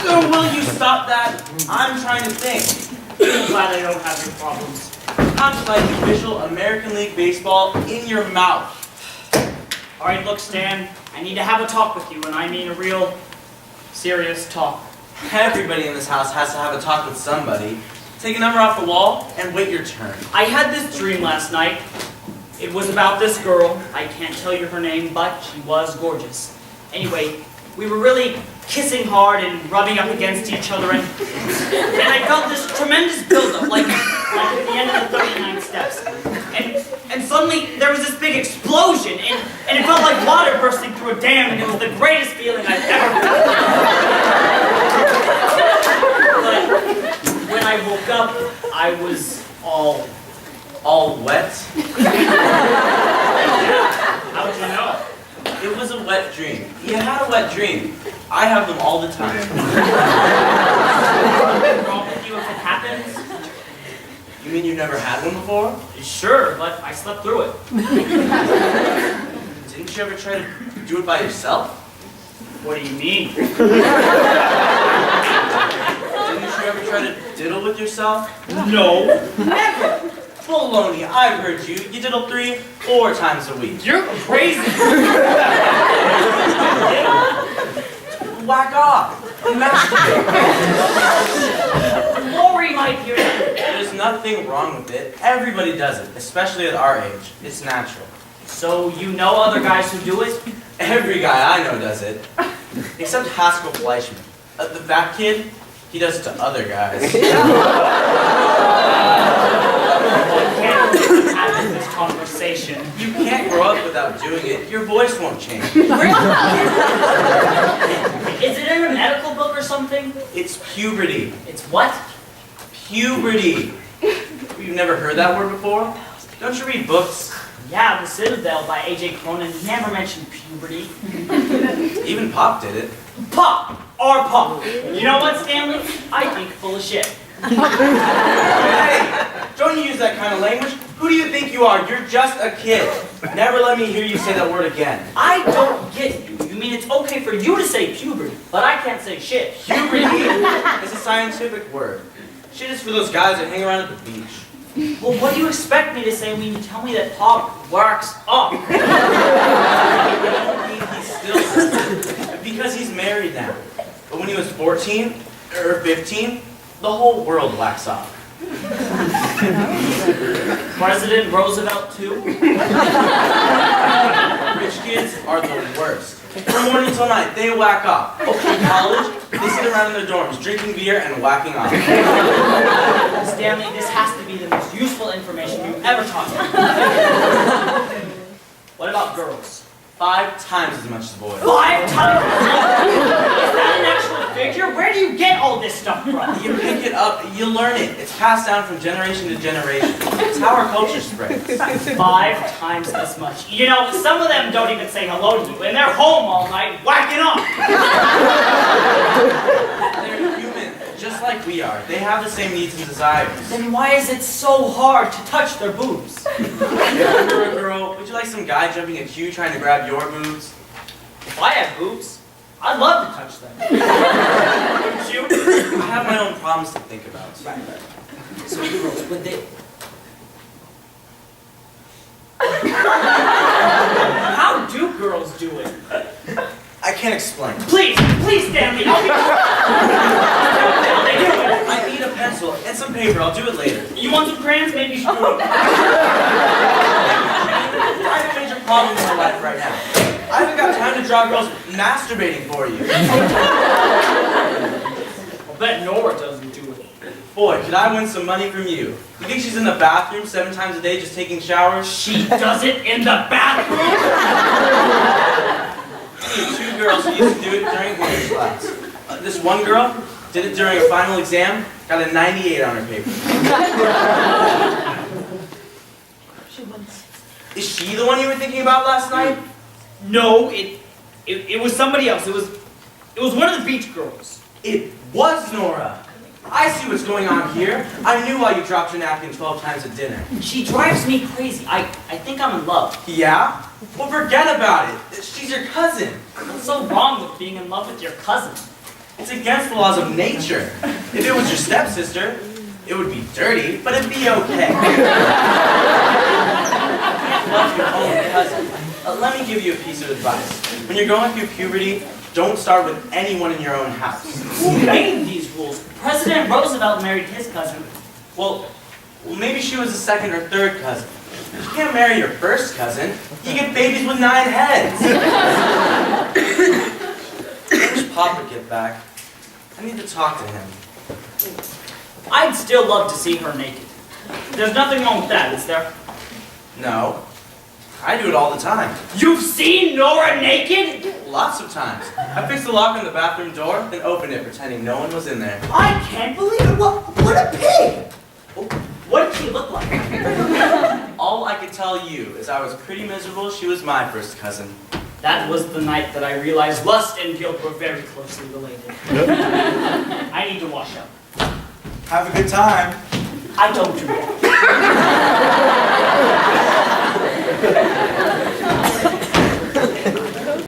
Will you stop that? I'm trying to think. I'm glad I don't have your problems. I'm playing official American League Baseball in your mouth. All right, look, Stan, I need to have a talk with you, and I mean a real serious talk. Everybody in this house has to have a talk with somebody. Take a number off the wall and wait your turn. I had this dream last night. It was about this girl. I can't tell you her name, but she was gorgeous. Anyway, we were really kissing hard and rubbing up against each other, and I felt this tremendous buildup, like at the end of the 39 steps. And suddenly, there was this big explosion, and it felt like water bursting through a dam, and it was the greatest feeling I've ever felt. But when I woke up, I was all wet? How'd you know? It was a wet dream. You had a wet dream. I have them all the time. What's wrong with you if it happens? You mean you've never had one before? Sure, but I slept through it. Didn't you ever try to do it by yourself? What do you mean? Didn't you ever try to diddle with yourself? No. Never! Baloney, I've heard you. You diddle 3-4 times a week. You're crazy. Whack off. Masturbate. Lori might hear that. There's nothing wrong with it. Everybody does it, especially at our age. It's natural. So you know other guys who do it? Every guy I know does it. Except Haskell Fleischman. The fat kid, he does it to other guys. Can't have this conversation. You can't grow up without doing it. Your voice won't change. Is it in a medical book or something? It's puberty. It's what? Puberty. You've never heard that word before? Don't you read books? Yeah, The Citadel by A.J. Cronin never mentioned puberty. Even Pop did it. Pop! Our Pop! You know what, Stanley? I think full of shit. Hey! Don't you use that kind of language. Who do you think you are? You're just a kid. Never let me hear you say that word again. I don't get you. You mean it's okay for you to say puberty, but I can't say shit. Puberty is a scientific word. Shit is for those guys that hang around at the beach. Well, what do you expect me to say when you tell me that Pop works up? He's still because he's married now. But when he was 14 or 15, the whole world whacks off. President Roosevelt too? Rich kids are the worst. From morning till night, they whack off. In college, they sit around in their dorms, drinking beer and whacking off. Stanley, this has to be the most useful information you've ever taught me. What about girls? 5 times as much as boys. 5 times? Is that an actual figure? Where do you get all this stuff from? You pick it up, you learn it. It's passed down from generation to generation. It's how our culture spreads. 5 times as much. You know, some of them don't even say hello to you, and they're home all night whacking up. They're human, just like we are. They have the same needs and desires. Then why is it so hard to touch their boobs? If you were a girl, would you like some guy jumping at you trying to grab your boobs? If I had boobs, I'd love to touch them. Wouldn't you? I have my own problems to think about. Right. So girls, would they... How do girls do it? I can't explain. Please, Stanley, I'll be... How they do it? I need a pencil and some paper. I'll do it later. You want some crayons? Maybe you should do it. I have a major problem in my life right now. I haven't got time to draw girls masturbating for you. I'll bet Nora doesn't do it. Boy, could I win some money from you? You think she's in the bathroom 7 times a day just taking showers? She does it in the bathroom? I knew 2 girls who used to do it during English class. This one girl did it during a final exam, got a 98 on her paper. Is she the one you were thinking about last night? No, it was somebody else. It was one of the beach girls. It was Nora. I see what's going on here. I knew why you dropped your napkin 12 times at dinner. She drives me crazy. I think I'm in love. Yeah? Well, forget about it. She's your cousin. What's so wrong with being in love with your cousin? It's against the laws of nature. If it was your stepsister, it would be dirty, but it'd be okay. Love your own cousin. Let me give you a piece of advice. When you're going through puberty, don't start with anyone in your own house. Who made these rules? President Roosevelt married his cousin. Well, maybe she was a second or third cousin. You can't marry your first cousin. You get babies with 9 heads. When does Papa get back? I need to talk to him. I'd still love to see her naked. There's nothing wrong with that, is there? No. I do it all the time. You've seen Nora naked? Lots of times. I fix the lock on the bathroom door, then open it pretending no one was in there. I can't believe it. What a pig! What did she look like? All I can tell you is I was pretty miserable. She was my first cousin. That was the night that I realized lust and guilt were very closely related. I need to wash up. Have a good time. I don't do that.